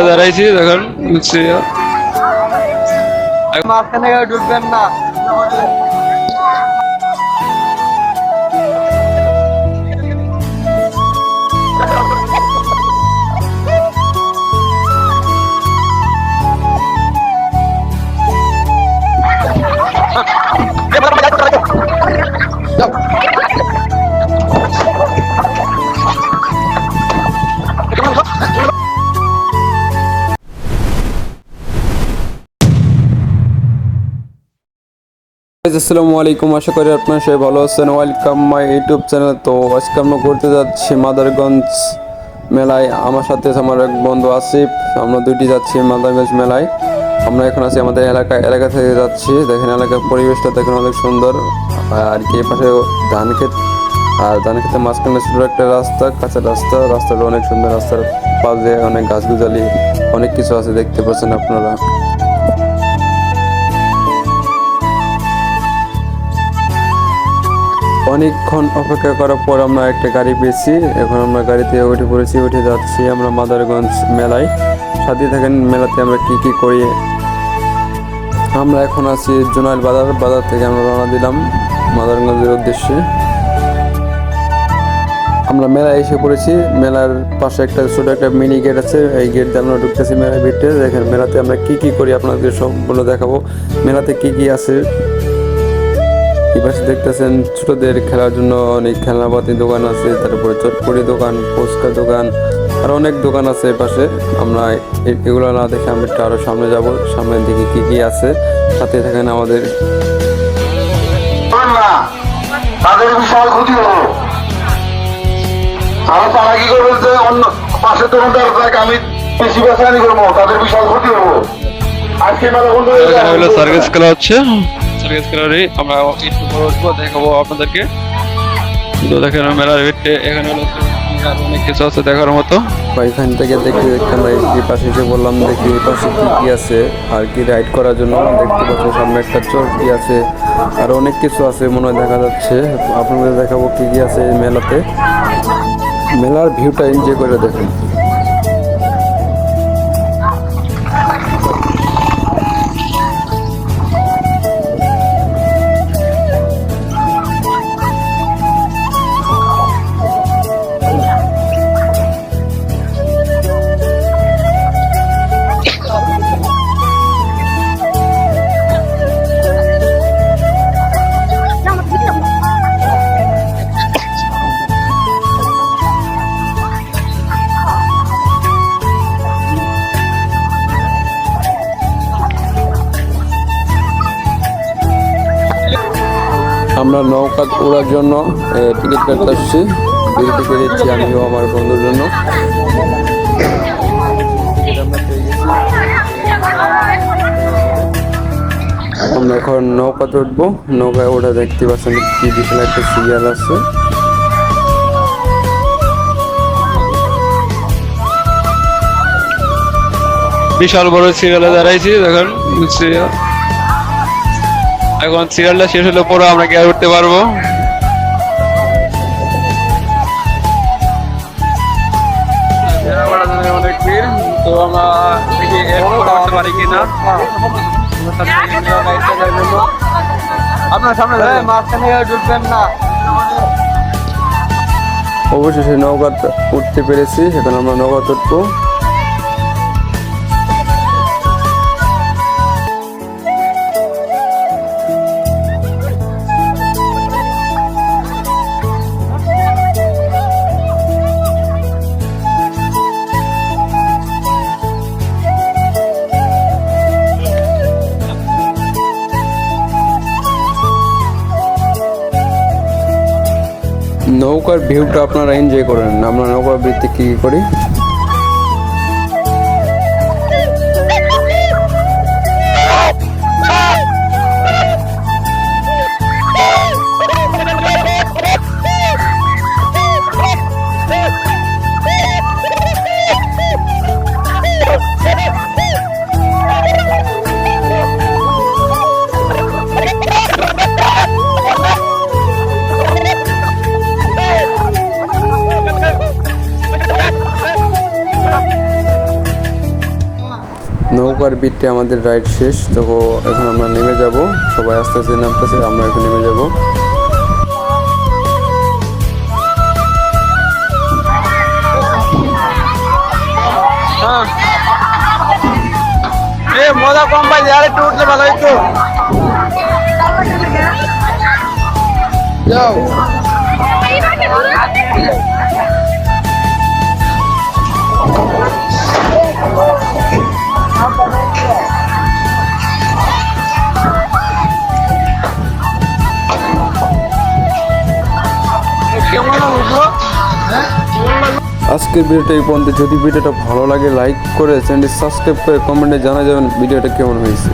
দাঁড়াইছি দেখুন মাঝখানে ঢুকবেন না। আসসালামু আলাইকুম, আশা করি আপনারা সবাই ভালো আছেন। Welcome my YouTube channel. তো আজকে আমরা ঘুরতে যাচ্ছি মাদারগঞ্জ মেলায়। আমার সাথে আছে আমার এক বন্ধু আসিফ। আমরা দুইটি যাচ্ছি মাদারগঞ্জ মেলায়। আমরা এখন আছি আমাদের এলাকা থেকে যাচ্ছি। দেখেন এলাকার পরিবেশটা দেখেন অনেক সুন্দর। আর কি পাশে ধান ক্ষেত, আর ধান ক্ষেতের মাঝখানে ছোট একটা রাস্তা, কাঁচা রাস্তাটা অনেক সুন্দর। রাস্তার পাশে অনেক গাছগুজালি অনেক কিছু আছে, দেখতে পাচ্ছেন আপনারা। অনেকক্ষণ অপেক্ষা করার পর আমরা একটা গাড়ি পেয়েছি। এখন আমরা গাড়িতে উঠে যাচ্ছি আমরা মাদারগঞ্জ মেলায়। সাথে থাকেন মেলাতে আমরা কি করি। আমরা এখন আছি জোনাইল বাজার থেকে আমরা রওনা দিলাম মাদারগঞ্জের উদ্দেশ্যে। আমরা মেলায় এসে পড়েছি। মেলার পাশে একটা ছোট একটা মিনি গেট আছে, এই গেট দিয়ে আমরা ঢুকতেছি মেলার ভিতরে। দেখেন মেলাতে আমরা কি করি আপনাদের সবগুলো দেখাবো। মেলাতে কি আছে পাশে দেখতেছেন ছোটদের খেলার জন্য অনেক খেলনাপাতি দোকান আছে, তারপরে চটপটি দোকান, ফুচকা দোকান, আর অনেক দোকান আছে পাশে। আমরা এগুলো না দেখে আমরা একটু আরো সামনে যাব, সামনের দিকে কি আছে। সাথে থাকেন আমাদের। তাদের বিশাল ক্ষতি হলো। তারা কি করবে যে অন্য পাশে দোকানদার আমি বেশি বেচানি করবো, তাদের বিশাল ক্ষতি হলো। আজকে মেলা বন্ধ হয়ে হলো সার্কাস খেলা হচ্ছে। সার্কাস খেলারই আমরা একটু পরে উঠবো, দেখাবো আপনাদেরকে। তো দেখেন মেলার ভিতরে এখানে হলো অনেক কিছু আছে দেখার মতো। এখান থেকে দেখতে আমরা এই পাশে এসে বললাম দেখি এই পাশে কি আছে আর কি রাইড করার জন্য। দেখতে পাচ্ছি সামনে একটা চরকি আছে, আর অনেক কিছু আছে মনে হয় দেখা যাচ্ছে। আপনাদের দেখাবো কি আছে এই মেলাতে। মেলার ভিউটা এনজয় করে দেখুন। আমরা নৌকা ওড়ার জন্য টিকিট কাটতে আসছি। বিরতি করে দিচ্ছি আমিও আমার বন্ধুর জন্য। আমরা এখন নৌকাতে উঠবো। নৌকায় ওঠা দেখতে পাচ্ছেন কি বিশাল একটা সিরিয়াল আছে। বিশাল বড় সিরিয়ালে দাঁড়াইছি দেখুন। এখন সিরিয়ালটা শেষ হলে পরে আমরা গিয়ে উঠতে পারবো। অনেক ভিড়, তো আমরা দেখি উঠতে পারি কিনা। আপনার সামনে মাঝখানে ঢুকবেন না। অবশেষে নৌকা উঠতে পেরেছি। এখন আমরা নৌকা উঠবো। নৌকার ভিউটা আপনারা এনজয় করেন। আমরা নৌকার ভিত্তি কি করি। নৌকার বিটে আমাদের রাইড শেষ। তো এখন আমরা নেমে যাব, সবাই আস্তে আস্তে নামতেছে, আমরা এখন নেমে যাব। মজা কম পাই আর একটু উঠলে ভালো হইতো। যাও আজকের ভিডিওটা এই পর্যন্ত। যদি ভিডিওটা ভালো লাগে লাইক করে চ্যানেলটি সাবস্ক্রাইব করে কমেন্টে জানা যাবেন ভিডিওটা কেমন হয়েছে।